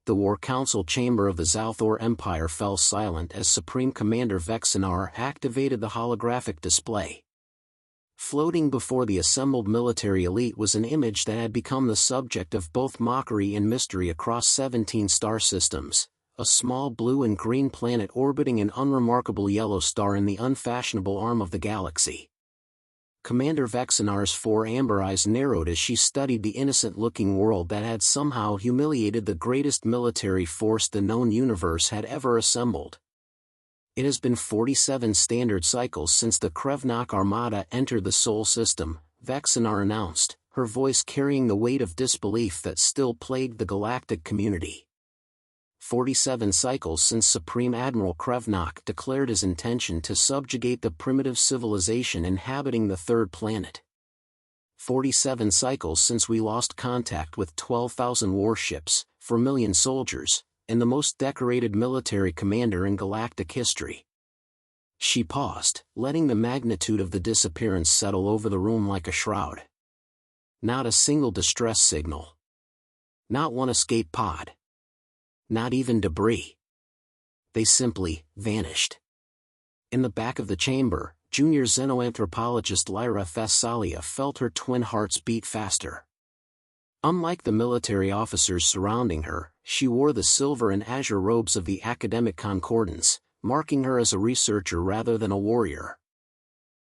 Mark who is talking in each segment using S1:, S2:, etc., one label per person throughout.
S1: The War Council chamber of the Zalthor Empire fell silent as Supreme Commander Vexenar activated the holographic display. Floating before the assembled military elite was an image that had become the subject of both mockery and mystery across 17 star systems, a small blue and green planet orbiting an unremarkable yellow star in the unfashionable arm of the galaxy. Commander Vexenar's four amber eyes narrowed as she studied the innocent-looking world that had somehow humiliated the greatest military force the known universe had ever assembled. It has been 47 standard cycles since the Krevnak Armada entered the Sol system, Vexenar announced, her voice carrying the weight of disbelief that still plagued the galactic community. 47 cycles since Supreme Admiral Krevnak declared his intention to subjugate the primitive civilization inhabiting the third planet. 47 cycles since we lost contact with 12,000 warships, 4 million soldiers, and the most decorated military commander in galactic history. She paused, letting the magnitude of the disappearance settle over the room like a shroud. Not a single distress signal. Not one escape pod. Not even debris. They simply vanished. In the back of the chamber, junior xenoanthropologist Lyra Thessalia felt her twin hearts beat faster. Unlike the military officers surrounding her, she wore the silver and azure robes of the academic concordance, marking her as a researcher rather than a warrior.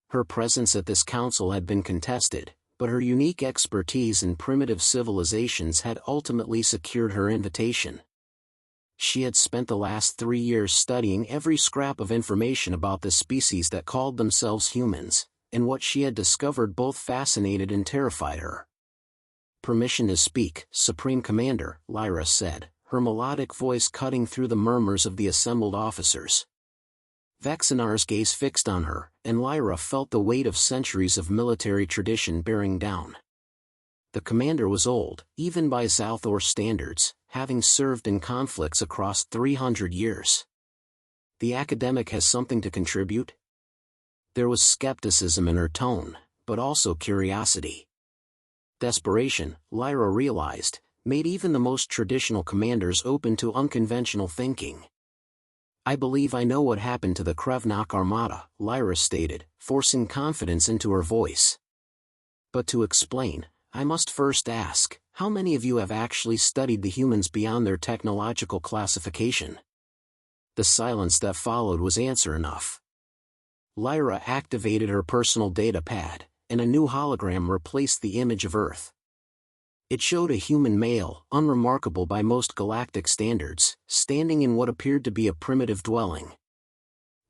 S1: Her presence at this council had been contested, but her unique expertise in primitive civilizations had ultimately secured her invitation. She had spent the last 3 years studying every scrap of information about the species that called themselves humans, and what she had discovered both fascinated and terrified her. "Permission to speak, Supreme Commander," Lyra said, her melodic voice cutting through the murmurs of the assembled officers. Vexenar's gaze fixed on her, and Lyra felt the weight of centuries of military tradition bearing down. The commander was old, even by Zalthor standards, having served in conflicts across 300 years. The academic has something to contribute? There was skepticism in her tone, but also curiosity. Desperation, Lyra realized, made even the most traditional commanders open to unconventional thinking. "I believe I know what happened to the Krevnak Armada," Lyra stated, forcing confidence into her voice. "But to explain, I must first ask, how many of you have actually studied the humans beyond their technological classification?" The silence that followed was answer enough. Lyra activated her personal data pad, and a new hologram replaced the image of Earth. It showed a human male, unremarkable by most galactic standards, standing in what appeared to be a primitive dwelling.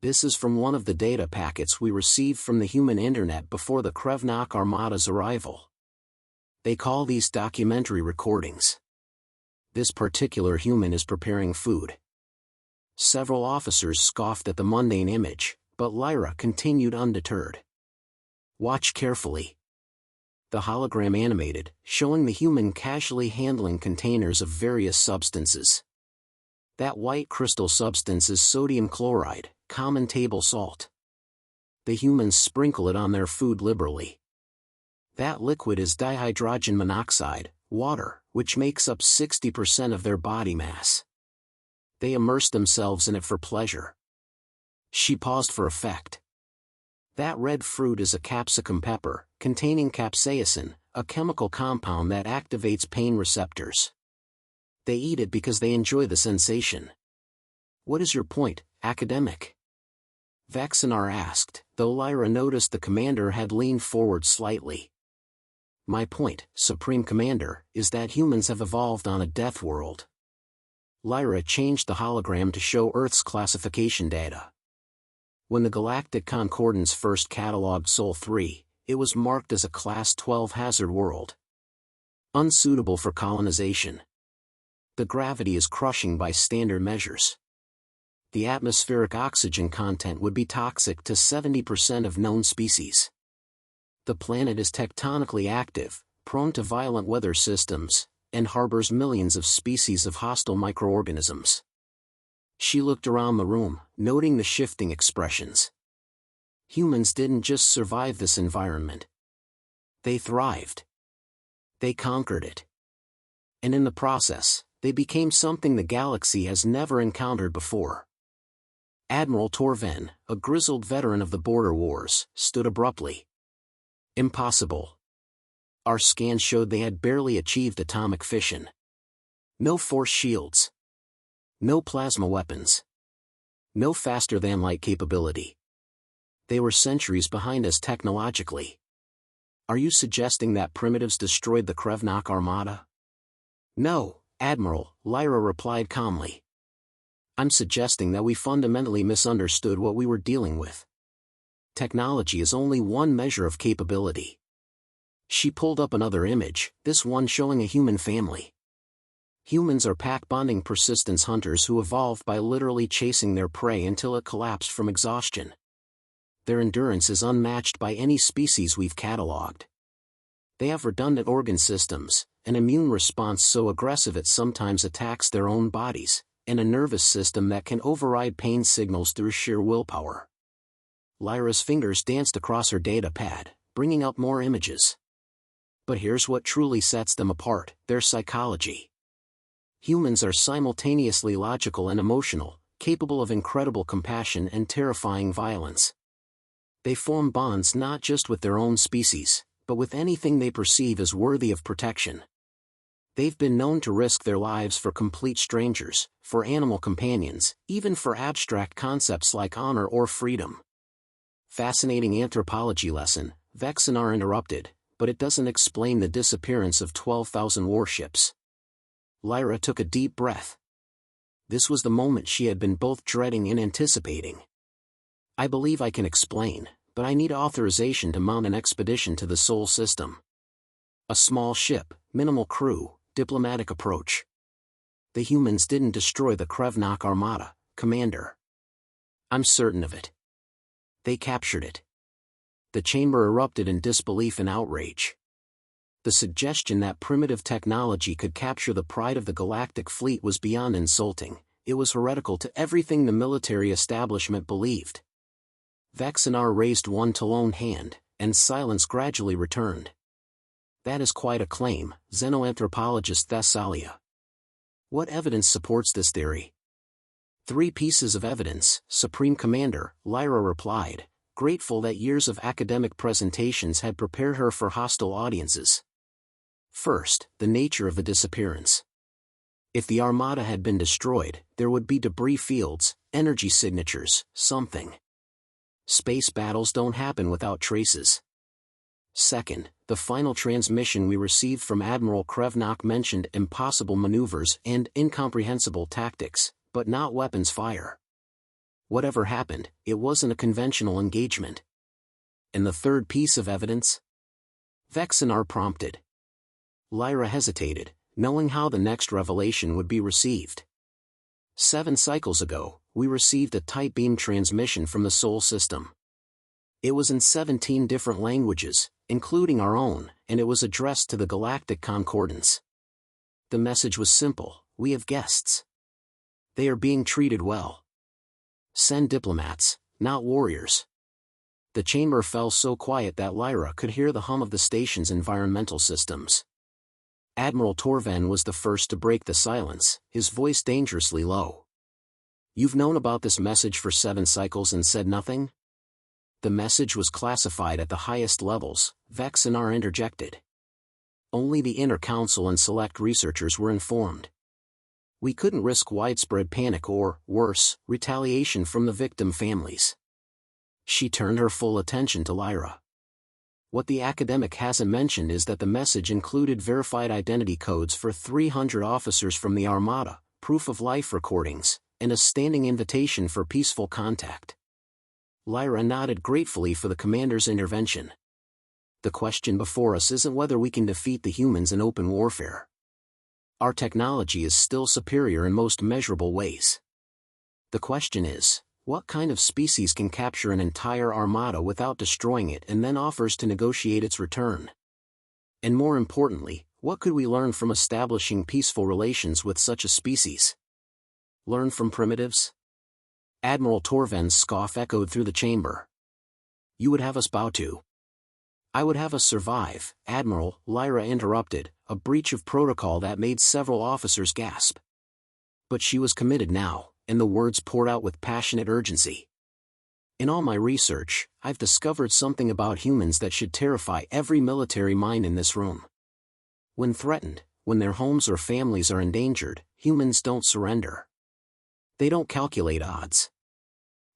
S1: "This is from one of the data packets we received from the human internet before the Krevnak Armada's arrival. They call these documentary recordings. This particular human is preparing food." Several officers scoffed at the mundane image, but Lyra continued undeterred. "Watch carefully." The hologram animated, showing the human casually handling containers of various substances. "That white crystal substance is sodium chloride, common table salt. The humans sprinkle it on their food liberally. That liquid is dihydrogen monoxide, water, which makes up 60% of their body mass. They immerse themselves in it for pleasure." She paused for effect. "That red fruit is a capsicum pepper, containing capsaicin, a chemical compound that activates pain receptors. They eat it because they enjoy the sensation." "What is your point, academic?" Vexenar asked, though Lyra noticed the commander had leaned forward slightly. "My point, Supreme Commander, is that humans have evolved on a death world." Lyra changed the hologram to show Earth's classification data. When the Galactic Concordance first catalogued Sol 3, it was marked as a Class 12 hazard world. Unsuitable for colonization. The gravity is crushing by standard measures. The atmospheric oxygen content would be toxic to 70% of known species. The planet is tectonically active, prone to violent weather systems, and harbors millions of species of hostile microorganisms. She looked around the room, noting the shifting expressions. Humans didn't just survive this environment. They thrived. They conquered it. And in the process, they became something the galaxy has never encountered before. Admiral Torven, a grizzled veteran of the border wars, stood abruptly. Impossible. Our scans showed they had barely achieved atomic fission. No force shields. No plasma weapons. No faster-than-light capability. They were centuries behind us technologically. Are you suggesting that primitives destroyed the Krevnak Armada? No, Admiral, Lyra replied calmly. I'm suggesting that we fundamentally misunderstood what we were dealing with. Technology is only one measure of capability. She pulled up another image, this one showing a human family. Humans are pack-bonding persistence hunters who evolved by literally chasing their prey until it collapsed from exhaustion. Their endurance is unmatched by any species we've catalogued. They have redundant organ systems, an immune response so aggressive it sometimes attacks their own bodies, and a nervous system that can override pain signals through sheer willpower. Lyra's fingers danced across her data pad, bringing up more images. But here's what truly sets them apart, their psychology. Humans are simultaneously logical and emotional, capable of incredible compassion and terrifying violence. They form bonds not just with their own species, but with anything they perceive as worthy of protection. They've been known to risk their lives for complete strangers, for animal companions, even for abstract concepts like honor or freedom. Fascinating anthropology lesson, Vexenar interrupted, but it doesn't explain the disappearance of 12,000 warships. Lyra took a deep breath. This was the moment she had been both dreading and anticipating. I believe I can explain, but I need authorization to mount an expedition to the Sol system. A small ship, minimal crew, diplomatic approach. The humans didn't destroy the Krevnak Armada, Commander. I'm certain of it. They captured it. The chamber erupted in disbelief and outrage. The suggestion that primitive technology could capture the pride of the Galactic fleet was beyond insulting, it was heretical to everything the military establishment believed. Vexenar raised one lone hand, and silence gradually returned. That is quite a claim, xenoanthropologist Thessalia. What evidence supports this theory? 3 pieces of evidence, Supreme Commander, Lyra replied, grateful that years of academic presentations had prepared her for hostile audiences. First, the nature of the disappearance. If the Armada had been destroyed, there would be debris fields, energy signatures, something. Space battles don't happen without traces. Second, the final transmission we received from Admiral Krevnak mentioned impossible maneuvers and incomprehensible tactics, but not weapons fire. Whatever happened, it wasn't a conventional engagement. And the third piece of evidence? Vexenar prompted. Lyra hesitated, knowing how the next revelation would be received. 7 cycles ago, we received a tight beam transmission from the Sol system. It was in 17 different languages, including our own, and it was addressed to the Galactic Concordance. The message was simple: we have guests. They are being treated well. Send diplomats, not warriors. The chamber fell so quiet that Lyra could hear the hum of the station's environmental systems. Admiral Torven was the first to break the silence, his voice dangerously low. You've known about this message for 7 cycles and said nothing? The message was classified at the highest levels, Vexenar interjected. Only the inner council and select researchers were informed. We couldn't risk widespread panic or, worse, retaliation from the victim families. She turned her full attention to Lyra. What the academic hasn't mentioned is that the message included verified identity codes for 300 officers from the Armada, proof of life recordings, and a standing invitation for peaceful contact. Lyra nodded gratefully for the commander's intervention. The question before us isn't whether we can defeat the humans in open warfare. Our technology is still superior in most measurable ways. The question is, what kind of species can capture an entire armada without destroying it and then offers to negotiate its return? And more importantly, what could we learn from establishing peaceful relations with such a species? Learn from primitives? Admiral Torven's scoff echoed through the chamber. You would have us bow to? I would have us survive, Admiral, Lyra interrupted, a breach of protocol that made several officers gasp. But she was committed now, and the words poured out with passionate urgency. In all my research, I've discovered something about humans that should terrify every military mind in this room. When threatened, when their homes or families are endangered, humans don't surrender. They don't calculate odds.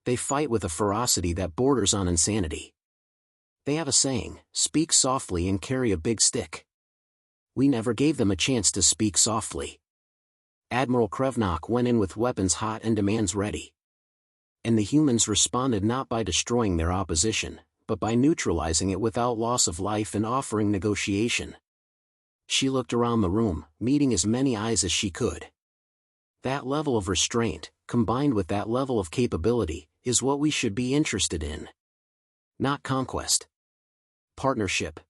S1: They fight with a ferocity that borders on insanity. They have a saying, speak softly and carry a big stick. We never gave them a chance to speak softly. Admiral Krevnock went in with weapons hot and demands ready. And the humans responded not by destroying their opposition, but by neutralizing it without loss of life and offering negotiation. She looked around the room, meeting as many eyes as she could. That level of restraint, combined with that level of capability, is what we should be interested in. Not conquest. Partnership.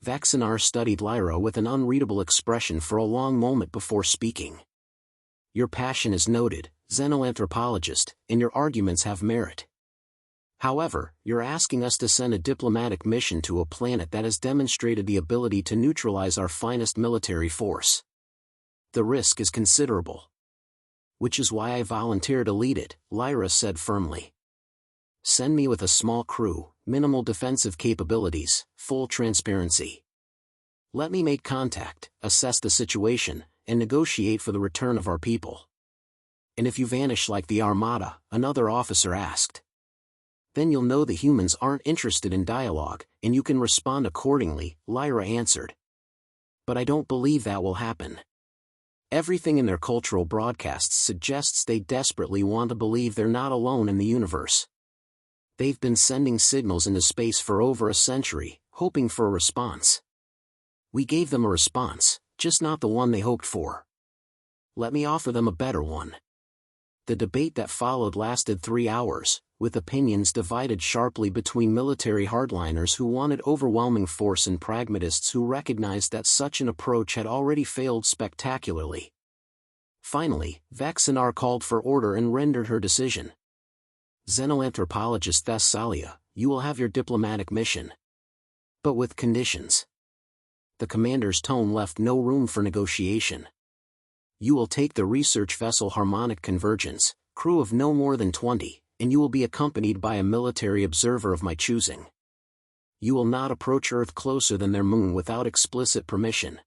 S1: Vaxinar studied Lyra with an unreadable expression for a long moment before speaking. Your passion is noted, xenoanthropologist, and your arguments have merit. However, you're asking us to send a diplomatic mission to a planet that has demonstrated the ability to neutralize our finest military force. The risk is considerable. Which is why I volunteer to lead it, Lyra said firmly. Send me with a small crew, minimal defensive capabilities, full transparency. Let me make contact, assess the situation, and negotiate for the return of our people. And if you vanish like the Armada, another officer asked. Then you'll know the humans aren't interested in dialogue, and you can respond accordingly, Lyra answered. But I don't believe that will happen. Everything in their cultural broadcasts suggests they desperately want to believe they're not alone in the universe. They've been sending signals into space for over a century, hoping for a response. We gave them a response, just not the one they hoped for. Let me offer them a better one. The debate that followed lasted 3 hours, with opinions divided sharply between military hardliners who wanted overwhelming force and pragmatists who recognized that such an approach had already failed spectacularly. Finally, Vaxinar called for order and rendered her decision. Xenoanthropologist Thessalia, you will have your diplomatic mission. But with conditions. The commander's tone left no room for negotiation. You will take the research vessel Harmonic Convergence, crew of no more than 20, and you will be accompanied by a military observer of my choosing. You will not approach Earth closer than their moon without explicit permission.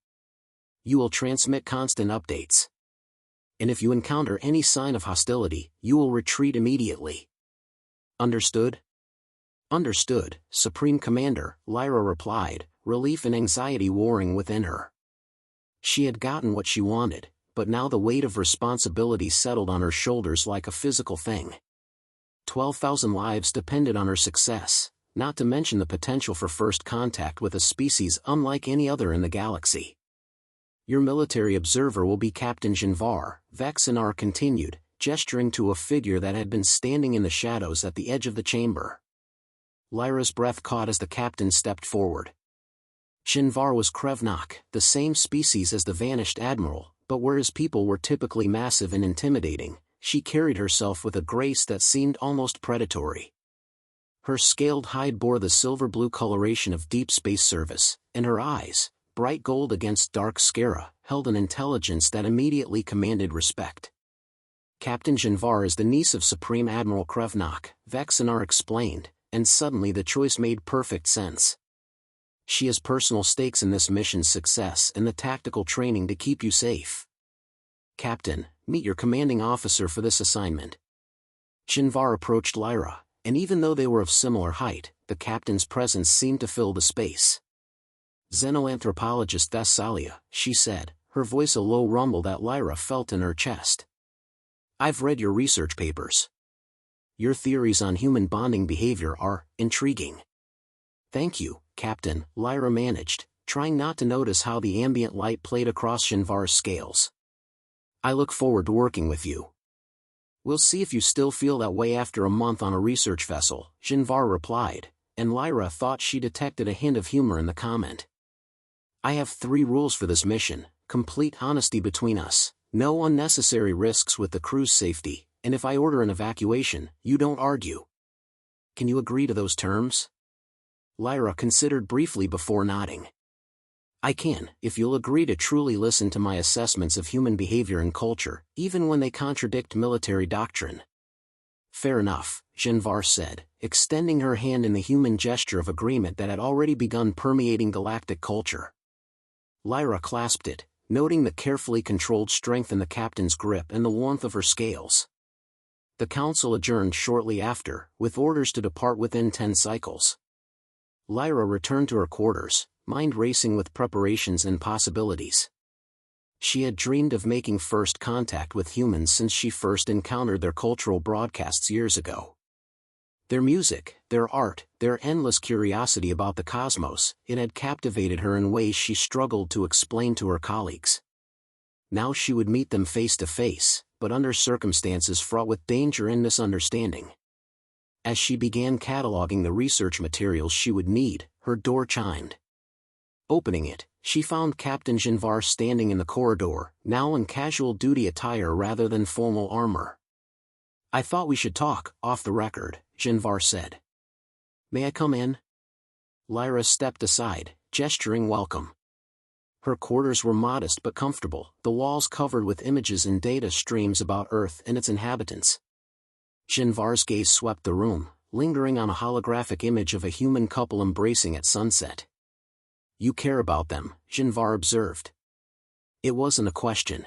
S1: You will transmit constant updates. And if you encounter any sign of hostility, you will retreat immediately. Understood? Understood, Supreme Commander, Lyra replied, relief and anxiety warring within her. She had gotten what she wanted, but now the weight of responsibility settled on her shoulders like a physical thing. 12,000 lives depended on her success, not to mention the potential for first contact with a species unlike any other in the galaxy. Your military observer will be Captain Jinvar, Vaxinar continued, gesturing to a figure that had been standing in the shadows at the edge of the chamber. Lyra's breath caught as the captain stepped forward. Jinvar was Krevnock, the same species as the vanished admiral, but where his people were typically massive and intimidating, she carried herself with a grace that seemed almost predatory. Her scaled hide bore the silver-blue coloration of deep space service, and her eyes, bright gold against dark sclera, held an intelligence that immediately commanded respect. Captain Jinvar is the niece of Supreme Admiral Krevnock, Vaxinar explained, and suddenly the choice made perfect sense. She has personal stakes in this mission's success and the tactical training to keep you safe. Captain, meet your commanding officer for this assignment. Jinvar approached Lyra, and even though they were of similar height, the captain's presence seemed to fill the space. Xenoanthropologist Thessalia, she said, her voice a low rumble that Lyra felt in her chest. I've read your research papers. Your theories on human bonding behavior are intriguing. Thank you, Captain, Lyra managed, trying not to notice how the ambient light played across Jinvar's scales. I look forward to working with you. We'll see if you still feel that way after a month on a research vessel, Jinvar replied, and Lyra thought she detected a hint of humor in the comment. I have 3 rules for this mission: complete honesty between us, no unnecessary risks with the crew's safety, and if I order an evacuation, you don't argue. Can you agree to those terms? Lyra considered briefly before nodding. I can, if you'll agree to truly listen to my assessments of human behavior and culture, even when they contradict military doctrine. Fair enough, Jinvar said, extending her hand in the human gesture of agreement that had already begun permeating galactic culture. Lyra clasped it, noting the carefully controlled strength in the captain's grip and the warmth of her scales. The council adjourned shortly after, with orders to depart within 10 cycles. Lyra returned to her quarters, mind racing with preparations and possibilities. She had dreamed of making first contact with humans since she first encountered their cultural broadcasts years ago. Their music, their art, their endless curiosity about the cosmos, it had captivated her in ways she struggled to explain to her colleagues. Now she would meet them face to face, but under circumstances fraught with danger and misunderstanding. As she began cataloging the research materials she would need, her door chimed. Opening it, she found Captain Jinvar standing in the corridor, now in casual duty attire rather than formal armor. I thought we should talk, off the record, Jinvar said. May I come in? Lyra stepped aside, gesturing welcome. Her quarters were modest but comfortable, the walls covered with images and data streams about Earth and its inhabitants. Jinvar's gaze swept the room, lingering on a holographic image of a human couple embracing at sunset. You care about them, Jinvar observed. It wasn't a question.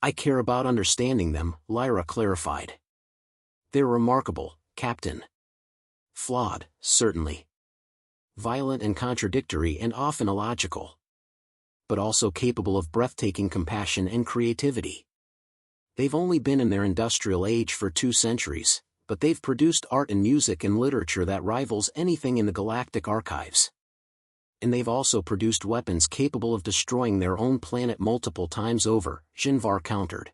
S1: I care about understanding them, Lyra clarified. They're remarkable, Captain. Flawed, certainly. Violent and contradictory and often illogical. But also capable of breathtaking compassion and creativity. They've only been in their industrial age for 2 centuries, but they've produced art and music and literature that rivals anything in the galactic archives. And they've also produced weapons capable of destroying their own planet multiple times over, Jinvar countered.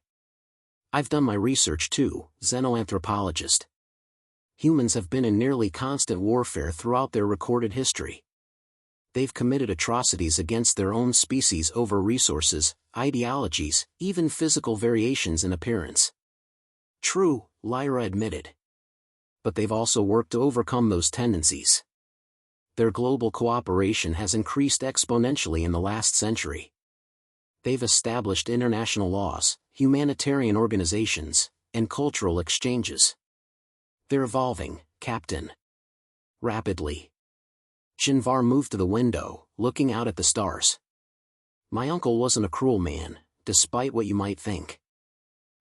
S1: I've done my research too, xenoanthropologist. Humans have been in nearly constant warfare throughout their recorded history. They've committed atrocities against their own species over resources, ideologies, even physical variations in appearance. True, Lyra admitted. But they've also worked to overcome those tendencies. Their global cooperation has increased exponentially in the last century. They've established international laws, humanitarian organizations, and cultural exchanges. They're evolving, Captain. Rapidly. Jinvar moved to the window, looking out at the stars. My uncle wasn't a cruel man, despite what you might think.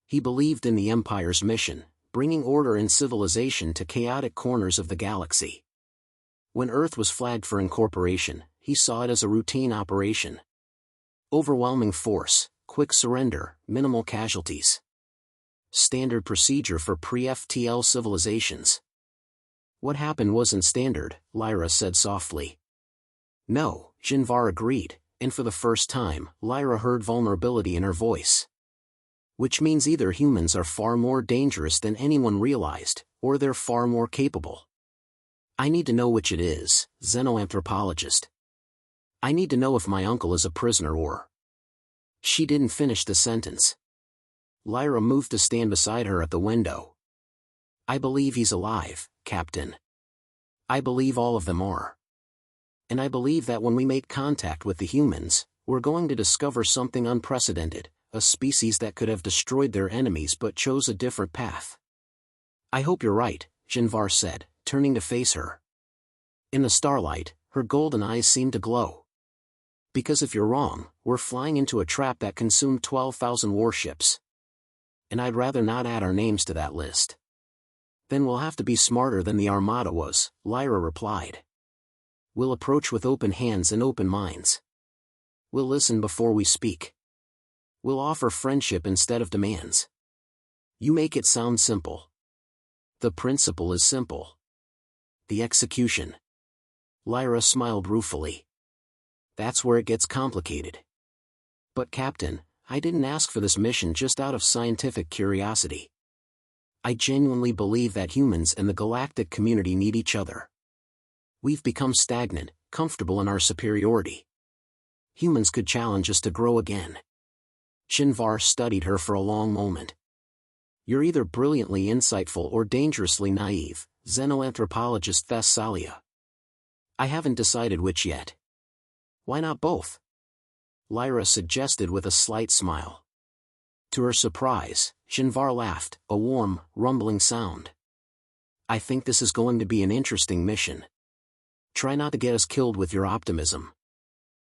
S1: He believed in the Empire's mission, bringing order and civilization to chaotic corners of the galaxy. When Earth was flagged for incorporation, he saw it as a routine operation. Overwhelming force, quick surrender, minimal casualties. Standard procedure for pre-FTL civilizations. What happened wasn't standard, Lyra said softly. No, Jinvar agreed, and for the first time, Lyra heard vulnerability in her voice. Which means either humans are far more dangerous than anyone realized, or they're far more capable. I need to know which it is, xenoanthropologist. I need to know if my uncle is a prisoner or... She didn't finish the sentence. Lyra moved to stand beside her at the window. I believe he's alive, Captain. I believe all of them are. And I believe that when we make contact with the humans, we're going to discover something unprecedented, a species that could have destroyed their enemies but chose a different path. I hope you're right, Jinvar said, turning to face her. In the starlight, her golden eyes seemed to glow. Because if you're wrong, we're flying into a trap that consumed 12,000 warships. And I'd rather not add our names to that list. Then we'll have to be smarter than the Armada was, Lyra replied. We'll approach with open hands and open minds. We'll listen before we speak. We'll offer friendship instead of demands. You make it sound simple. The principle is simple. The execution. Lyra smiled ruefully. That's where it gets complicated. But Captain, I didn't ask for this mission just out of scientific curiosity. I genuinely believe that humans and the galactic community need each other. We've become stagnant, comfortable in our superiority. Humans could challenge us to grow again. Jinvar studied her for a long moment. You're either brilliantly insightful or dangerously naive, xenoanthropologist Thessalia. I haven't decided which yet. Why not both? Lyra suggested with a slight smile. To her surprise, Shinvar laughed, a warm, rumbling sound. I think this is going to be an interesting mission. Try not to get us killed with your optimism.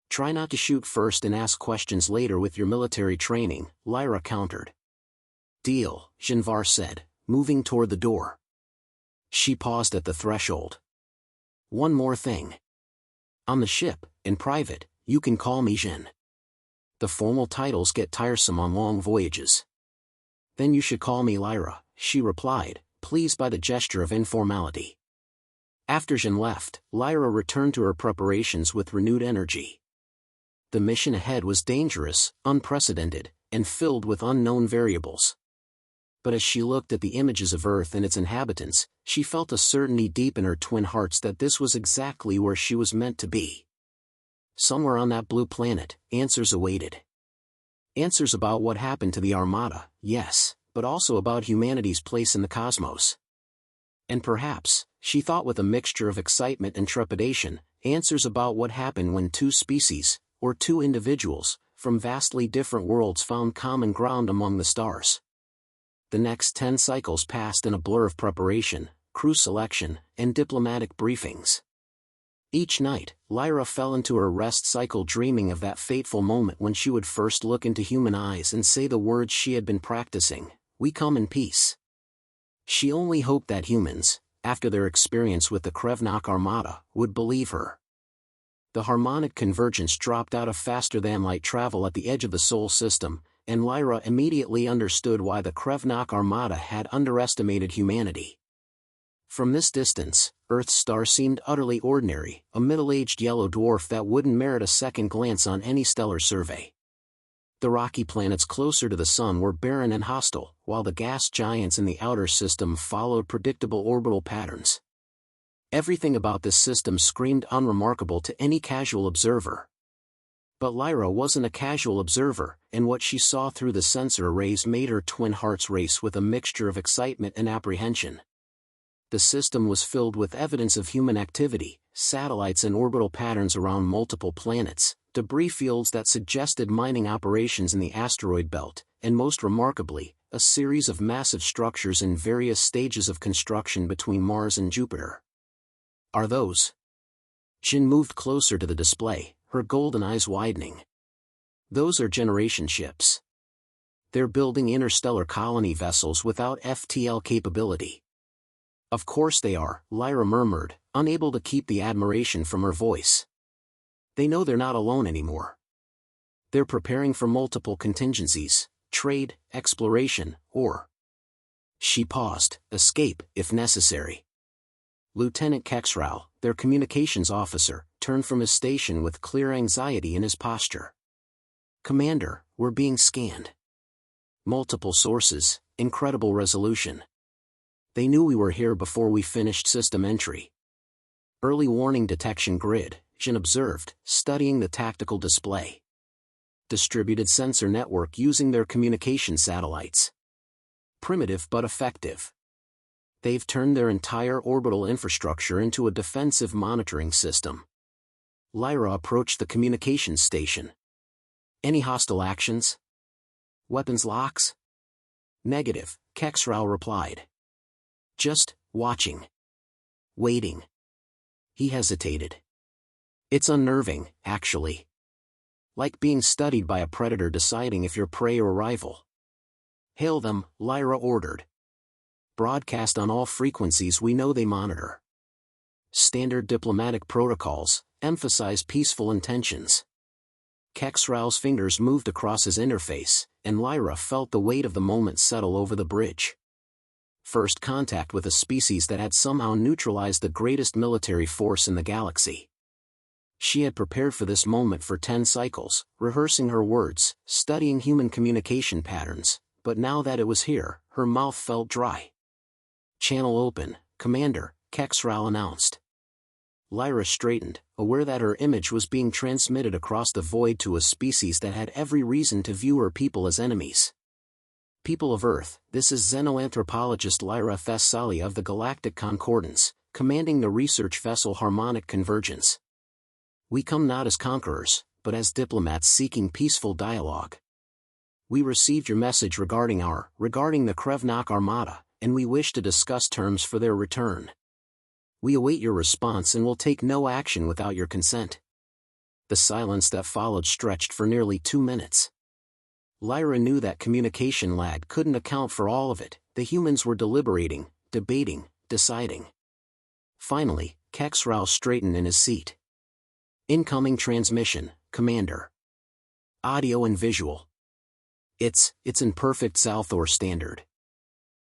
S1: Try not to shoot first and ask questions later with your military training, Lyra countered. Deal, Shinvar said, moving toward the door. She paused at the threshold. One more thing. On the ship, in private, you can call me Jin. The formal titles get tiresome on long voyages. Then you should call me Lyra, she replied, pleased by the gesture of informality. After Jin left, Lyra returned to her preparations with renewed energy. The mission ahead was dangerous, unprecedented, and filled with unknown variables. But as she looked at the images of Earth and its inhabitants, she felt a certainty deep in her twin hearts that this was exactly where she was meant to be. Somewhere on that blue planet, answers awaited. Answers about what happened to the Armada, yes, but also about humanity's place in the cosmos. And perhaps, she thought with a mixture of excitement and trepidation, answers about what happened when two species, or two individuals, from vastly different worlds found common ground among the stars. The next 10 cycles passed in a blur of preparation, crew selection, and diplomatic briefings. Each night, Lyra fell into her rest cycle dreaming of that fateful moment when she would first look into human eyes and say the words she had been practicing, "We come in peace." She only hoped that humans, after their experience with the Krevnak Armada, would believe her. The harmonic convergence dropped out of faster-than-light travel at the edge of the Sol system, and Lyra immediately understood why the Krevnak Armada had underestimated humanity. From this distance, Earth's star seemed utterly ordinary, a middle-aged yellow dwarf that wouldn't merit a second glance on any stellar survey. The rocky planets closer to the Sun were barren and hostile, while the gas giants in the outer system followed predictable orbital patterns. Everything about this system screamed unremarkable to any casual observer. But Lyra wasn't a casual observer, and what she saw through the sensor arrays made her twin hearts race with a mixture of excitement and apprehension. The system was filled with evidence of human activity, satellites and orbital patterns around multiple planets, debris fields that suggested mining operations in the asteroid belt, and most remarkably, a series of massive structures in various stages of construction between Mars and Jupiter. Are those? Jin moved closer to the display, her golden eyes widening. Those are generation ships. They're building interstellar colony vessels without FTL capability. Of course they are, Lyra murmured, unable to keep the admiration from her voice. They know they're not alone anymore. They're preparing for multiple contingencies, trade, exploration, or... She paused, escape, if necessary. Lieutenant Kexrau, their communications officer, turned from his station with clear anxiety in his posture. Commander, we're being scanned. Multiple sources, incredible resolution. They knew we were here before we finished system entry. Early warning detection grid, Jin observed, studying the tactical display. Distributed sensor network using their communication satellites. Primitive but effective. They've turned their entire orbital infrastructure into a defensive monitoring system. Lyra approached the communications station. Any hostile actions? Weapons locks? Negative, Kexrau replied. Just watching. Waiting. He hesitated. It's unnerving, actually. Like being studied by a predator deciding if you're prey or rival. Hail them, Lyra ordered. Broadcast on all frequencies we know they monitor. Standard diplomatic protocols, emphasize peaceful intentions. Kexrau's fingers moved across his interface, and Lyra felt the weight of the moment settle over the bridge. First contact with a species that had somehow neutralized the greatest military force in the galaxy. She had prepared for this moment for 10 cycles, rehearsing her words, studying human communication patterns, but now that it was here, her mouth felt dry. Channel open, Commander, Kexrau announced. Lyra straightened, aware that her image was being transmitted across the void to a species that had every reason to view her people as enemies. People of Earth, this is xenoanthropologist Lyra Thessalia of the Galactic Concordance, commanding the research vessel Harmonic Convergence. We come not as conquerors, but as diplomats seeking peaceful dialogue. We received your message regarding the Krevnak Armada, and we wish to discuss terms for their return. We await your response and will take no action without your consent. The silence that followed stretched for nearly 2 minutes. Lyra knew that communication lag couldn't account for all of it. The humans were deliberating, debating, deciding. Finally, Kexrau straightened in his seat. Incoming transmission, Commander. Audio and visual. It's in perfect Zalthor standard.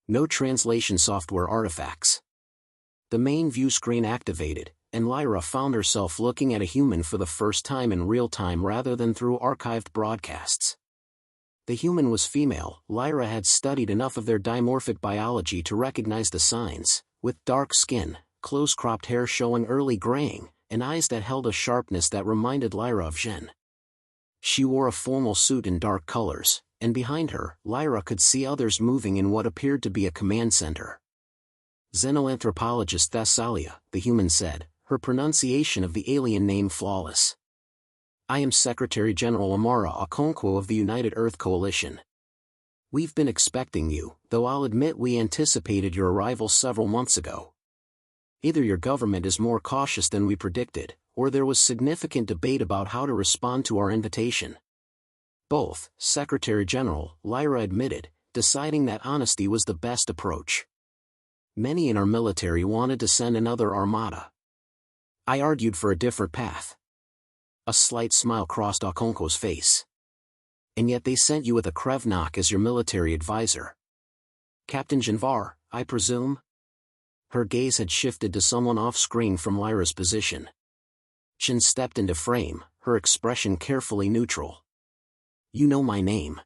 S1: No translation software artifacts. The main view screen activated, and Lyra found herself looking at a human for the first time in real time rather than through archived broadcasts. The human was female. Lyra had studied enough of their dimorphic biology to recognize the signs, with dark skin, close-cropped hair showing early graying, and eyes that held a sharpness that reminded Lyra of Jen. She wore a formal suit in dark colors, and behind her, Lyra could see others moving in what appeared to be a command center. Xenoanthropologist Thessalia, the human said, her pronunciation of the alien name flawless. I am Secretary General Amara Okonkwo of the United Earth Coalition. We've been expecting you, though I'll admit we anticipated your arrival several months ago. Either your government is more cautious than we predicted, or there was significant debate about how to respond to our invitation. Both, Secretary General, Lyra admitted, deciding that honesty was the best approach. Many in our military wanted to send another armada. I argued for a different path. A slight smile crossed Okonkwo's face. And yet they sent you with a Krevnak as your military advisor. Captain Janvar, I presume? Her gaze had shifted to someone off-screen from Lyra's position. Chin stepped into frame, her expression carefully neutral. You know my name.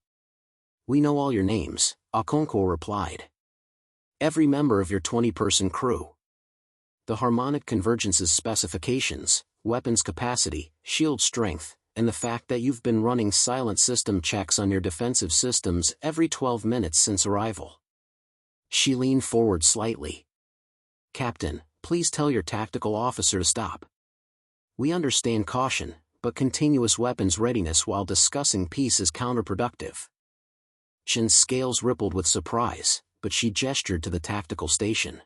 S1: We know all your names, Okonkwo replied. Every member of your 20-person crew. The Harmonic Convergence's specifications, weapons capacity, shield strength, and the fact that you've been running silent system checks on your defensive systems every 12 minutes since arrival. She leaned forward slightly. Captain, please tell your tactical officer to stop. We understand caution, but continuous weapons readiness while discussing peace is counterproductive. Chin's scales rippled with surprise, but she gestured to the tactical station.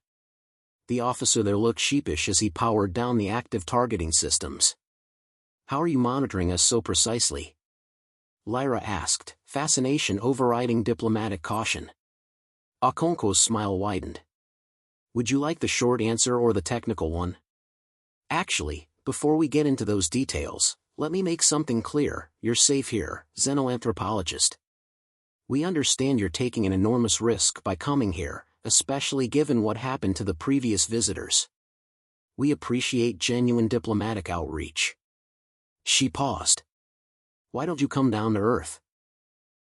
S1: The officer there looked sheepish as he powered down the active targeting systems. How are you monitoring us so precisely? Lyra asked, fascination overriding diplomatic caution. Okonkwo's smile widened. Would you like the short answer or the technical one? Actually, before we get into those details, let me make something clear. You're safe here, xenoanthropologist. We understand you're taking an enormous risk by coming here, especially given what happened to the previous visitors. We appreciate genuine diplomatic outreach. She paused. Why don't you come down to Earth?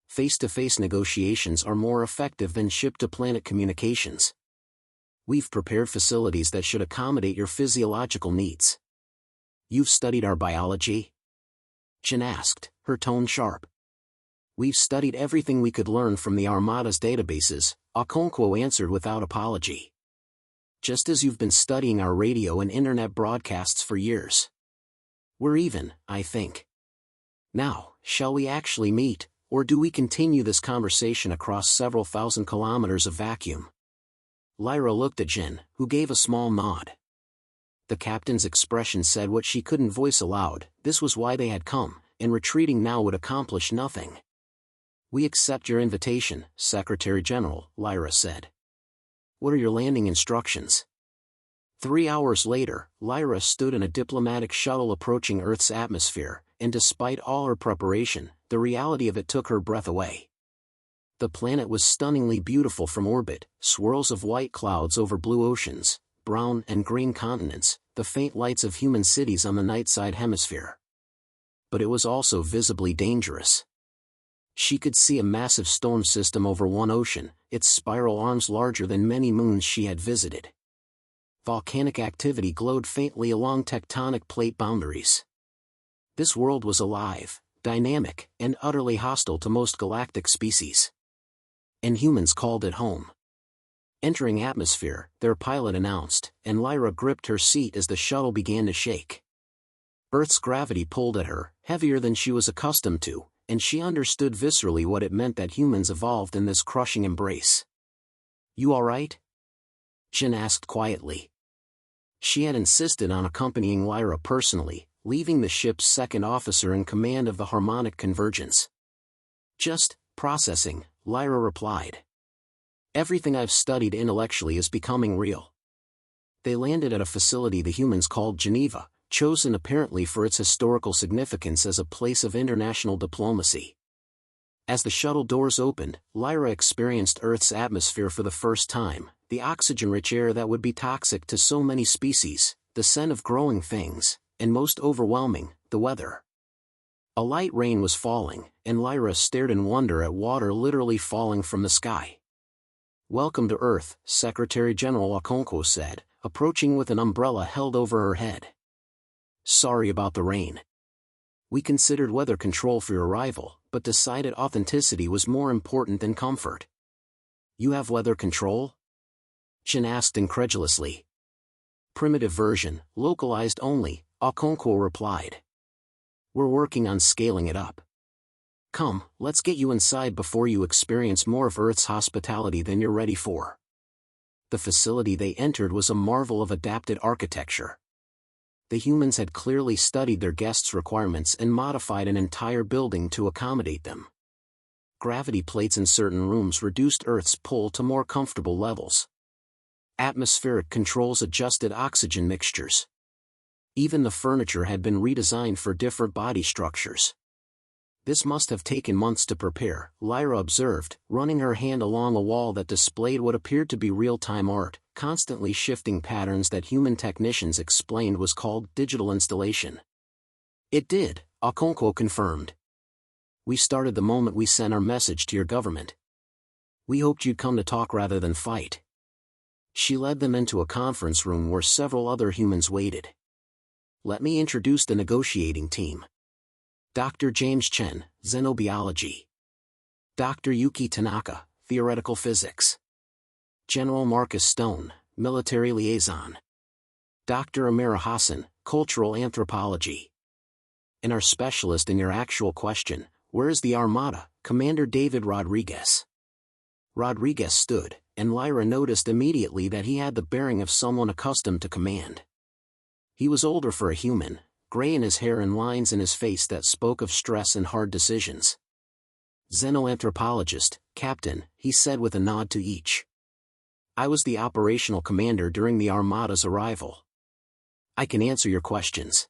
S1: Face-to-face negotiations are more effective than ship-to-planet communications. We've prepared facilities that should accommodate your physiological needs. You've studied our biology? Jin asked, her tone sharp. We've studied everything we could learn from the Armada's databases, Okonkwo answered without apology. Just as you've been studying our radio and internet broadcasts for years. We're even, I think. Now, shall we actually meet, or do we continue this conversation across several thousand kilometers of vacuum? Lyra looked at Jin, who gave a small nod. The captain's expression said what she couldn't voice aloud. This was why they had come, and retreating now would accomplish nothing. We accept your invitation, Secretary General, Lyra said. What are your landing instructions? 3 hours later, Lyra stood in a diplomatic shuttle approaching Earth's atmosphere, and despite all her preparation, the reality of it took her breath away. The planet was stunningly beautiful from orbit, swirls of white clouds over blue oceans, brown and green continents, the faint lights of human cities on the night-side hemisphere. But it was also visibly dangerous. She could see a massive storm system over one ocean, its spiral arms larger than many moons she had visited. Volcanic activity glowed faintly along tectonic plate boundaries. This world was alive, dynamic, and utterly hostile to most galactic species. And humans called it home. Entering atmosphere, their pilot announced, and Lyra gripped her seat as the shuttle began to shake. Earth's gravity pulled at her, heavier than she was accustomed to, and she understood viscerally what it meant that humans evolved in this crushing embrace. "You all right?" Jin asked quietly. She had insisted on accompanying Lyra personally, leaving the ship's second officer in command of the harmonic convergence. "Just processing," Lyra replied. "Everything I've studied intellectually is becoming real." They landed at a facility the humans called Geneva, chosen apparently for its historical significance as a place of international diplomacy. As the shuttle doors opened, Lyra experienced Earth's atmosphere for the first time, the oxygen-rich air that would be toxic to so many species, the scent of growing things, and most overwhelming, the weather. A light rain was falling, and Lyra stared in wonder at water literally falling from the sky. "Welcome to Earth," Secretary General Okonkwo said, approaching with an umbrella held over her head. "Sorry about the rain. We considered weather control for your arrival, but decided authenticity was more important than comfort." "You have weather control?" Jin asked incredulously. "Primitive version, localized only," Okonkwo replied. "We're working on scaling it up. Come, let's get you inside before you experience more of Earth's hospitality than you're ready for." The facility they entered was a marvel of adapted architecture. The humans had clearly studied their guests' requirements and modified an entire building to accommodate them. Gravity plates in certain rooms reduced Earth's pull to more comfortable levels. Atmospheric controls adjusted oxygen mixtures. Even the furniture had been redesigned for different body structures. "This must have taken months to prepare," Lyra observed, running her hand along a wall that displayed what appeared to be real-time art, constantly shifting patterns that human technicians explained was called digital installation. "It did," Okonkwo confirmed. "We started the moment we sent our message to your government. We hoped you'd come to talk rather than fight." She led them into a conference room where several other humans waited. "Let me introduce the negotiating team. Dr. James Chen, Xenobiology. Dr. Yuki Tanaka, Theoretical Physics. General Marcus Stone, Military Liaison. Dr. Amira Hassan, Cultural Anthropology. And our specialist in your actual question, where is the Armada, Commander David Rodriguez." Rodriguez stood, and Lyra noticed immediately that he had the bearing of someone accustomed to command. He was older for a human, gray in his hair and lines in his face that spoke of stress and hard decisions. "Xenoanthropologist, Captain," he said with a nod to each. "I was the operational commander during the Armada's arrival. I can answer your questions."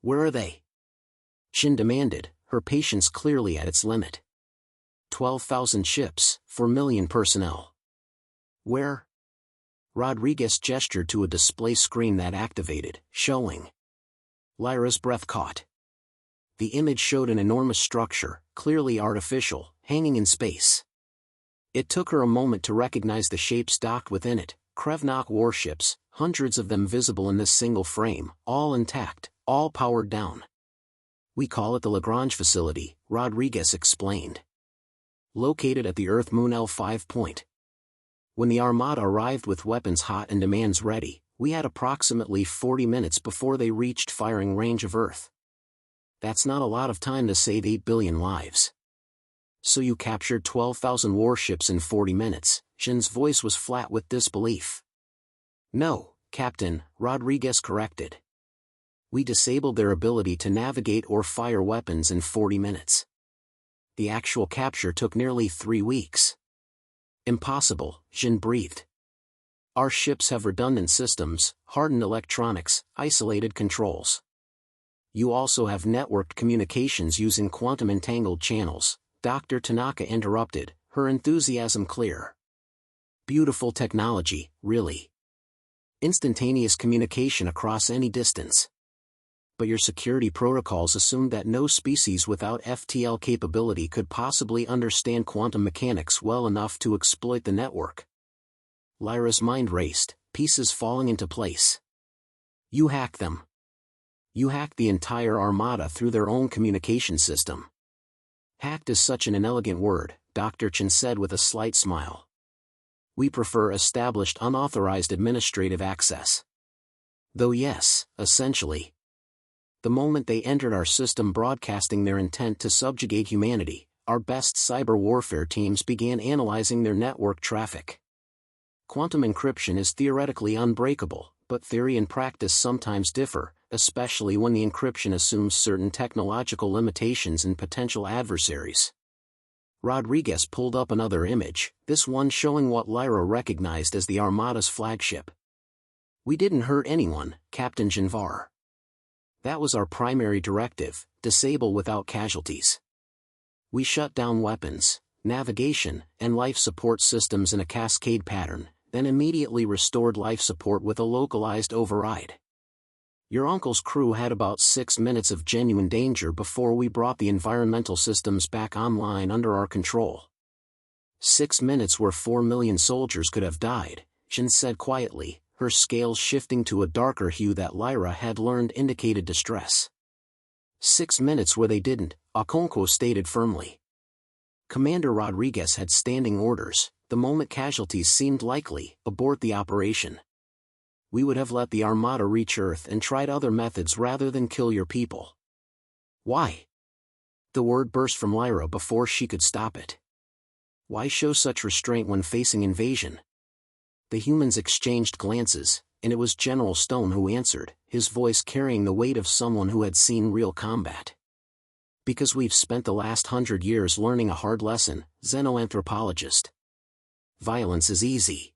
S1: "Where are they?" Shin demanded, her patience clearly at its limit. 12,000 ships, 4 million personnel. "Where?" Rodriguez gestured to a display screen that activated, showing. Lyra's breath caught. The image showed an enormous structure, clearly artificial, hanging in space. It took her a moment to recognize the shapes docked within it, Krevnok warships, hundreds of them visible in this single frame, all intact, all powered down. "We call it the Lagrange facility," Rodriguez explained. "Located at the Earth-Moon L5 point. When the Armada arrived with weapons hot and demands ready, we had approximately 40 minutes before they reached firing range of Earth. That's not a lot of time to save 8 billion lives." "So you captured 12,000 warships in 40 minutes, Shin's voice was flat with disbelief. "No, Captain," Rodriguez corrected. "We disabled their ability to navigate or fire weapons in 40 minutes. The actual capture took nearly 3 weeks. "Impossible," Shin breathed. "Our ships have redundant systems, hardened electronics, isolated controls. You also have networked communications using quantum-entangled channels," Dr. Tanaka interrupted, her enthusiasm clear. "Beautiful technology, really. Instantaneous communication across any distance. But your security protocols assumed that no species without FTL capability could possibly understand quantum mechanics well enough to exploit the network." Lyra's mind raced, pieces falling into place. "You hacked them. You hacked the entire Armada through their own communication system." "Hacked is such an inelegant word," Dr. Chen said with a slight smile. We prefer established unauthorized administrative access. Though yes, essentially. The moment they entered our system broadcasting their intent to subjugate humanity, our best cyber warfare teams began analyzing their network traffic. Quantum encryption is theoretically unbreakable, but theory and practice sometimes differ, especially when the encryption assumes certain technological limitations and potential adversaries. Rodriguez pulled up another image, this one showing what Lyra recognized as the Armada's flagship. We didn't hurt anyone, Captain Janvar. That was our primary directive, disable without casualties. We shut down weapons, navigation, and life support systems in a cascade pattern, then immediately restored life support with a localized override. Your uncle's crew had about 6 minutes of genuine danger before we brought the environmental systems back online under our control. 6 minutes where 4 million soldiers could have died, Jin said quietly, her scales shifting to a darker hue that Lyra had learned indicated distress. 6 minutes where they didn't, Okonkwo stated firmly. Commander Rodriguez had standing orders, the moment casualties seemed likely, abort the operation. We would have let the Armada reach Earth and tried other methods rather than kill your people. Why? The word burst from Lyra before she could stop it. Why show such restraint when facing invasion? The humans exchanged glances, and it was General Stone who answered, his voice carrying the weight of someone who had seen real combat. Because we've spent the last 100 years learning a hard lesson, xenoanthropologist. Violence is easy.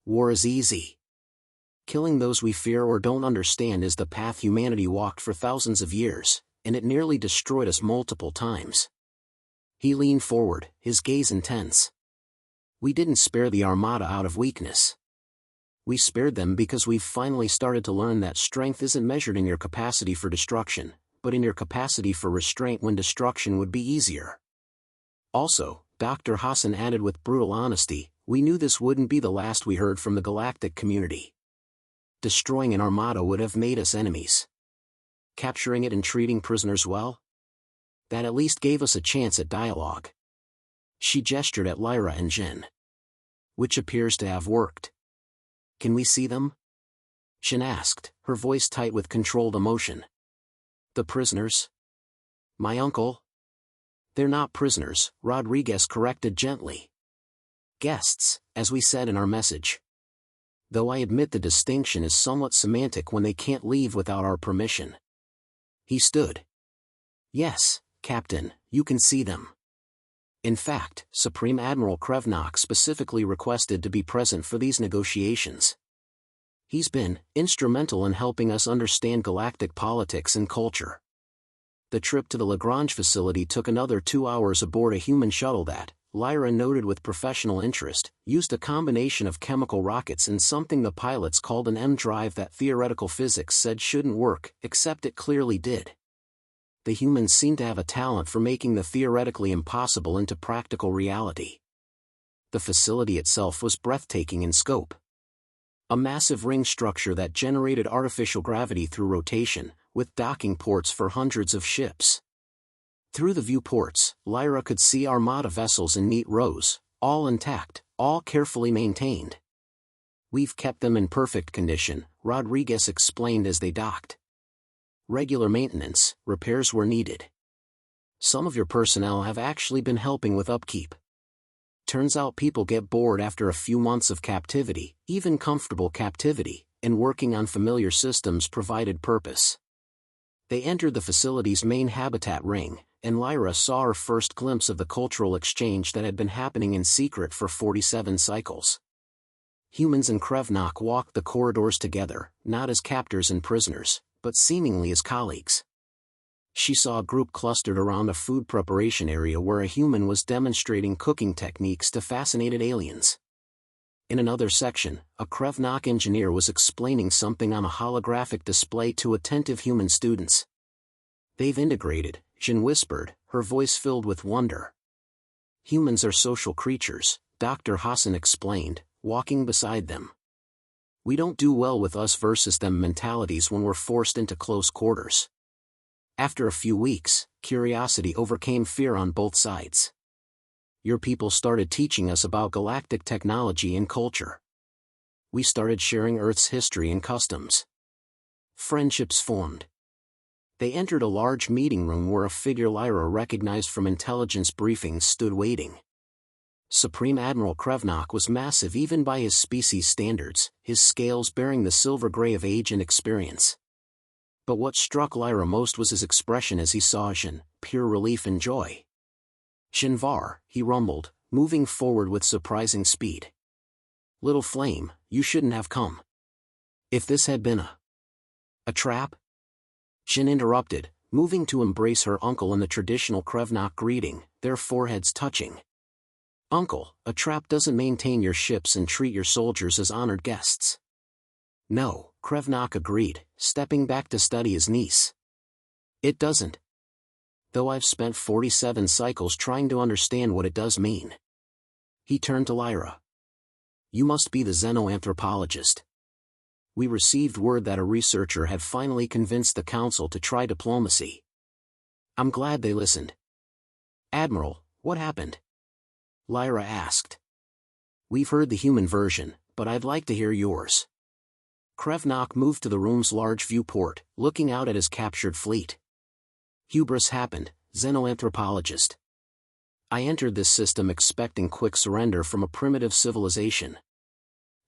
S1: War is easy. Killing those we fear or don't understand is the path humanity walked for thousands of years, and it nearly destroyed us multiple times. He leaned forward, his gaze intense. We didn't spare the Armada out of weakness. We spared them because we've finally started to learn that strength isn't measured in your capacity for destruction, but in your capacity for restraint when destruction would be easier. Also, Dr. Hassan added with brutal honesty, we knew this wouldn't be the last we heard from the Galactic community. Destroying an Armada would have made us enemies. Capturing it and treating prisoners well? That at least gave us a chance at dialogue. She gestured at Lyra and Jin. Which appears to have worked. Can we see them? Jin asked, her voice tight with controlled emotion. The prisoners? My uncle? They're not prisoners, Rodriguez corrected gently. Guests, as we said in our message. Though I admit the distinction is somewhat semantic when they can't leave without our permission. He stood. Yes, Captain, you can see them. In fact, Supreme Admiral Krevnok specifically requested to be present for these negotiations. He's been instrumental in helping us understand galactic politics and culture. The trip to the Lagrange facility took another 2 hours aboard a human shuttle that, Lyra noted with professional interest, used a combination of chemical rockets and something the pilots called an M-drive that theoretical physics said shouldn't work, except it clearly did. The humans seemed to have a talent for making the theoretically impossible into practical reality. The facility itself was breathtaking in scope. A massive ring structure that generated artificial gravity through rotation, with docking ports for hundreds of ships. Through the viewports, Lyra could see Armada vessels in neat rows, all intact, all carefully maintained. We've kept them in perfect condition, Rodriguez explained as they docked. Regular maintenance, repairs were needed. Some of your personnel have actually been helping with upkeep. Turns out people get bored after a few months of captivity, even comfortable captivity, and working on familiar systems provided purpose. They entered the facility's main habitat ring, and Lyra saw her first glimpse of the cultural exchange that had been happening in secret for 47 cycles. Humans and Krevnok walked the corridors together, not as captors and prisoners, but seemingly as colleagues. She saw a group clustered around a food preparation area where a human was demonstrating cooking techniques to fascinated aliens. In another section, a Krevnok engineer was explaining something on a holographic display to attentive human students. They've integrated, Jin whispered, her voice filled with wonder. Humans are social creatures, Dr. Hassan explained, walking beside them. We don't do well with us versus them mentalities when we're forced into close quarters. After a few weeks, curiosity overcame fear on both sides. Your people started teaching us about galactic technology and culture. We started sharing Earth's history and customs. Friendships formed. They entered a large meeting room where a figure Lyra recognized from intelligence briefings stood waiting. Supreme Admiral Krevnock was massive even by his species standards, his scales bearing the silver gray of age and experience. But what struck Lyra most was his expression as he saw Jin, pure relief and joy. "Shinvar," he rumbled, moving forward with surprising speed. "Little flame, you shouldn't have come. If this had been a trap?" Jin interrupted, moving to embrace her uncle in the traditional Krevnock greeting, their foreheads touching. "Uncle, a trap doesn't maintain your ships and treat your soldiers as honored guests." "No," Krevnock agreed, stepping back to study his niece. "It doesn't. Though I've spent 47 cycles trying to understand what it does mean." He turned to Lyra. "You must be the xenoanthropologist. We received word that a researcher had finally convinced the council to try diplomacy. I'm glad they listened." "Admiral, what happened?" Lyra asked. "We've heard the human version, but I'd like to hear yours." Krevnock moved to the room's large viewport, looking out at his captured fleet. "Hubris happened, xenoanthropologist. I entered this system expecting quick surrender from a primitive civilization.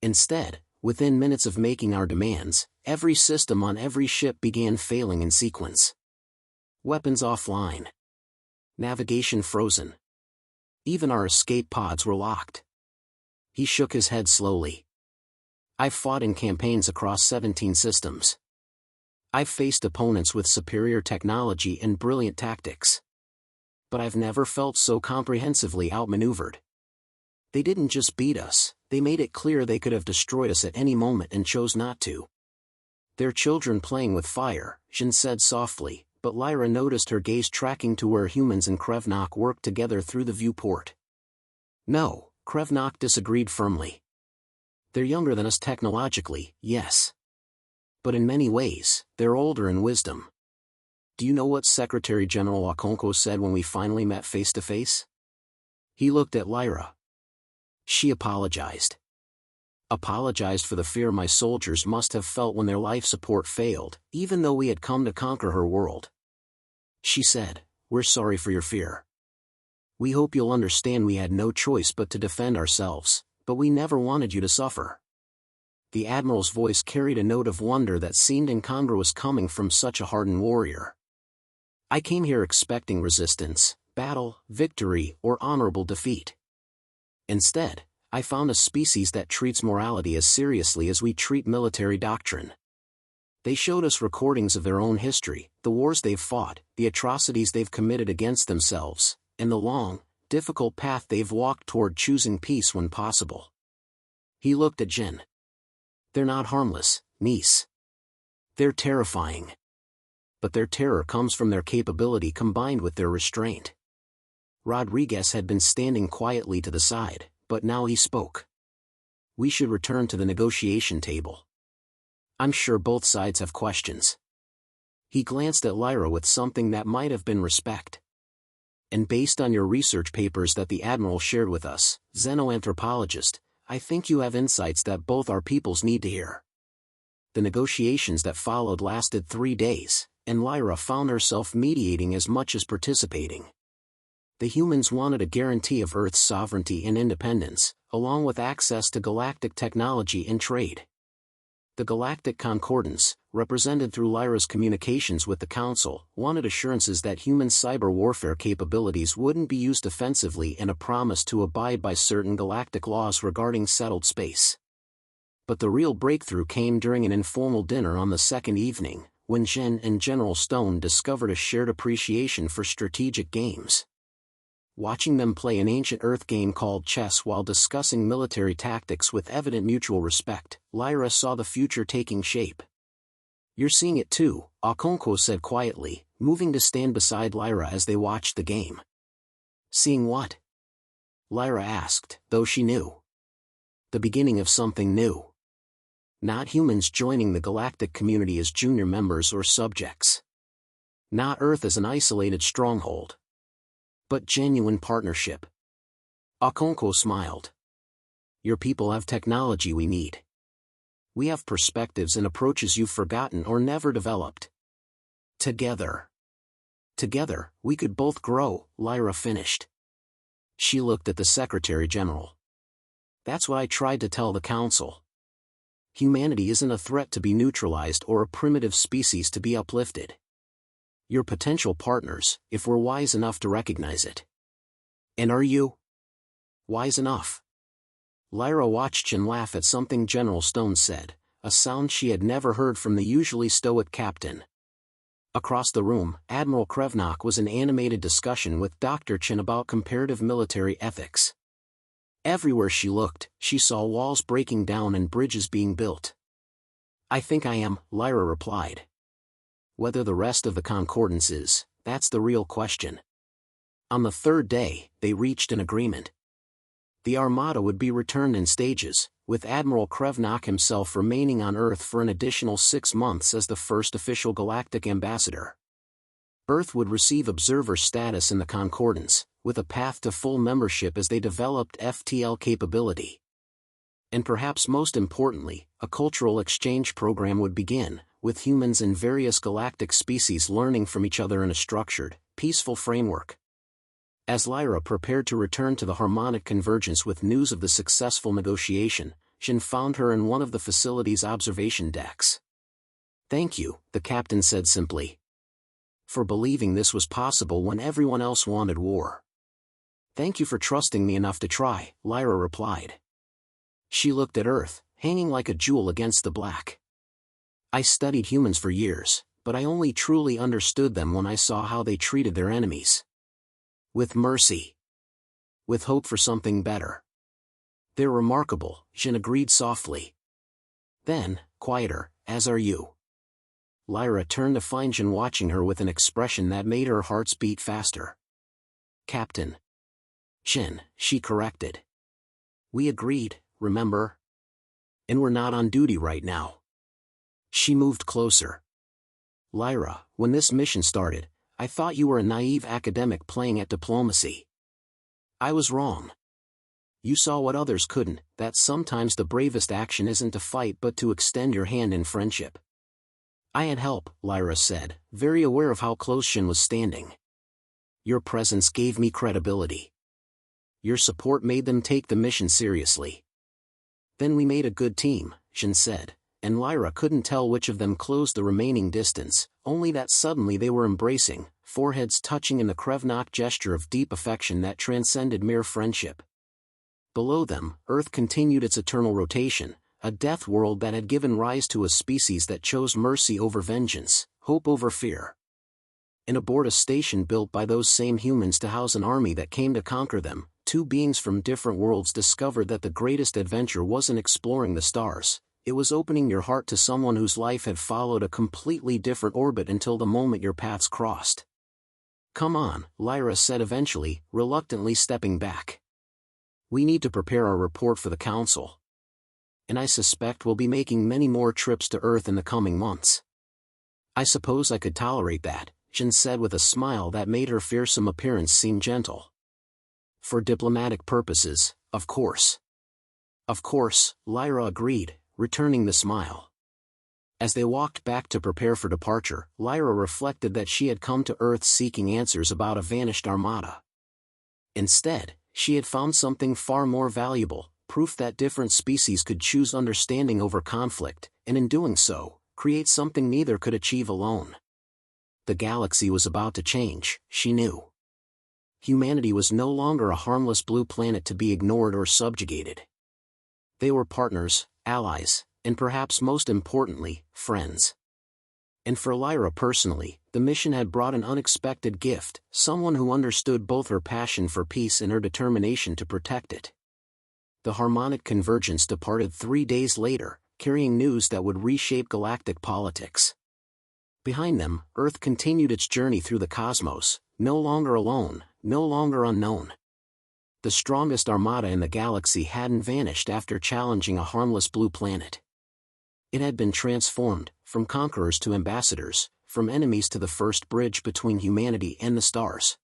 S1: Instead, within minutes of making our demands, every system on every ship began failing in sequence. Weapons offline. Navigation frozen. Even our escape pods were locked." He shook his head slowly. "I've fought in campaigns across 17 systems. I've faced opponents with superior technology and brilliant tactics. But I've never felt so comprehensively outmaneuvered. They didn't just beat us, they made it clear they could have destroyed us at any moment and chose not to." "They're children playing with fire," Jin said softly, but Lyra noticed her gaze tracking to where humans and Krevnock worked together through the viewport. "No," Krevnock disagreed firmly. "They're younger than us technologically, yes. But in many ways, they're older in wisdom. Do you know what Secretary General Wakonko said when we finally met face to face?" He looked at Lyra. "She apologized. Apologized for the fear my soldiers must have felt when their life support failed, even though we had come to conquer her world. She said, 'We're sorry for your fear. We hope you'll understand we had no choice but to defend ourselves, but we never wanted you to suffer.'" The Admiral's voice carried a note of wonder that seemed incongruous coming from such a hardened warrior. "I came here expecting resistance, battle, victory, or honorable defeat. Instead, I found a species that treats morality as seriously as we treat military doctrine. They showed us recordings of their own history, the wars they've fought, the atrocities they've committed against themselves, and the long, difficult path they've walked toward choosing peace when possible." He looked at Jin. "They're not harmless, niece. They're terrifying. But their terror comes from their capability combined with their restraint." Rodriguez had been standing quietly to the side, but now he spoke. "We should return to the negotiation table. I'm sure both sides have questions." He glanced at Lyra with something that might have been respect. "And based on your research papers that the Admiral shared with us, xenoanthropologist, I think you have insights that both our peoples need to hear." The negotiations that followed lasted 3 days, and Lyra found herself mediating as much as participating. The humans wanted a guarantee of Earth's sovereignty and independence, along with access to galactic technology and trade. The Galactic Concordance, represented through Lyra's communications with the Council, wanted assurances that human cyber warfare capabilities wouldn't be used offensively and a promise to abide by certain galactic laws regarding settled space. But the real breakthrough came during an informal dinner on the second evening, when Jin and General Stone discovered a shared appreciation for strategic games. Watching them play an ancient Earth game called chess while discussing military tactics with evident mutual respect, Lyra saw the future taking shape. "You're seeing it too," Okonko said quietly, moving to stand beside Lyra as they watched the game. "Seeing what?" Lyra asked, though she knew. "The beginning of something new. Not humans joining the galactic community as junior members or subjects. Not Earth as an isolated stronghold. But genuine partnership. Okonko smiled. Your people have technology we need. We have perspectives and approaches you've forgotten or never developed. Together, we could both grow, Lyra finished. She looked at the Secretary General. That's what I tried to tell the Council. Humanity isn't a threat to be neutralized or a primitive species to be uplifted. You're potential partners, if we're wise enough to recognize it. And are you? Wise enough? Lyra watched Jin laugh at something General Stone said, a sound she had never heard from the usually stoic captain. Across the room, Admiral Krevnock was in animated discussion with Dr. Chin about comparative military ethics. Everywhere she looked, she saw walls breaking down and bridges being built. I think I am, Lyra replied. Whether the rest of the concordance is, that's the real question. On the third day, they reached an agreement. The Armada would be returned in stages, with Admiral Krevnock himself remaining on Earth for an additional 6 months as the first official galactic ambassador. Earth would receive observer status in the concordance, with a path to full membership as they developed FTL capability. And perhaps most importantly, a cultural exchange program would begin, with humans and various galactic species learning from each other in a structured, peaceful framework. As Lyra prepared to return to the harmonic convergence with news of the successful negotiation, Jin found her in one of the facility's observation decks. Thank you, the captain said simply. For believing this was possible when everyone else wanted war. Thank you for trusting me enough to try, Lyra replied. She looked at Earth, hanging like a jewel against the black. I studied humans for years, but I only truly understood them when I saw how they treated their enemies. With mercy. With hope for something better. They're remarkable, Jin agreed softly. Then, quieter, as are you. Lyra turned to find Jin watching her with an expression that made her hearts beat faster. Captain. Jin, she corrected. We agreed, remember? And we're not on duty right now. She moved closer. Lyra, when this mission started, I thought you were a naive academic playing at diplomacy. I was wrong. You saw what others couldn't, that sometimes the bravest action isn't to fight but to extend your hand in friendship. I had help, Lyra said, very aware of how close Shin was standing. Your presence gave me credibility. Your support made them take the mission seriously. Then we made a good team, Shin said, and Lyra couldn't tell which of them closed the remaining distance, only that suddenly they were embracing, foreheads touching in the Krevnock gesture of deep affection that transcended mere friendship. Below them, Earth continued its eternal rotation, a death world that had given rise to a species that chose mercy over vengeance, hope over fear. And aboard a station built by those same humans to house an army that came to conquer them, two beings from different worlds discovered that the greatest adventure wasn't exploring the stars. It was opening your heart to someone whose life had followed a completely different orbit until the moment your paths crossed. Come on, Lyra said eventually, reluctantly stepping back. We need to prepare our report for the Council. And I suspect we'll be making many more trips to Earth in the coming months. I suppose I could tolerate that, Jin said with a smile that made her fearsome appearance seem gentle. For diplomatic purposes, of course. Of course, Lyra agreed, returning the smile. As they walked back to prepare for departure, Lyra reflected that she had come to Earth seeking answers about a vanished Armada. Instead, she had found something far more valuable, proof that different species could choose understanding over conflict, and in doing so, create something neither could achieve alone. The galaxy was about to change, she knew. Humanity was no longer a harmless blue planet to be ignored or subjugated. They were partners, allies, and perhaps most importantly, friends. And for Lyra personally, the mission had brought an unexpected gift, someone who understood both her passion for peace and her determination to protect it. The harmonic convergence departed 3 days later, carrying news that would reshape galactic politics. Behind them, Earth continued its journey through the cosmos, no longer alone, no longer unknown. The strongest armada in the galaxy hadn't vanished after challenging a harmless blue planet. It had been transformed, from conquerors to ambassadors, from enemies to the first bridge between humanity and the stars.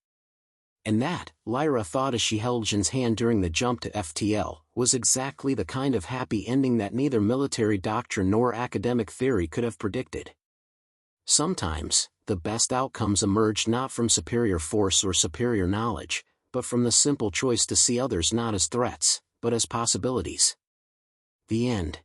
S1: And that, Lyra thought as she held Jin's hand during the jump to FTL, was exactly the kind of happy ending that neither military doctrine nor academic theory could have predicted. Sometimes, the best outcomes emerge not from superior force or superior knowledge, but from the simple choice to see others not as threats, but as possibilities. The end.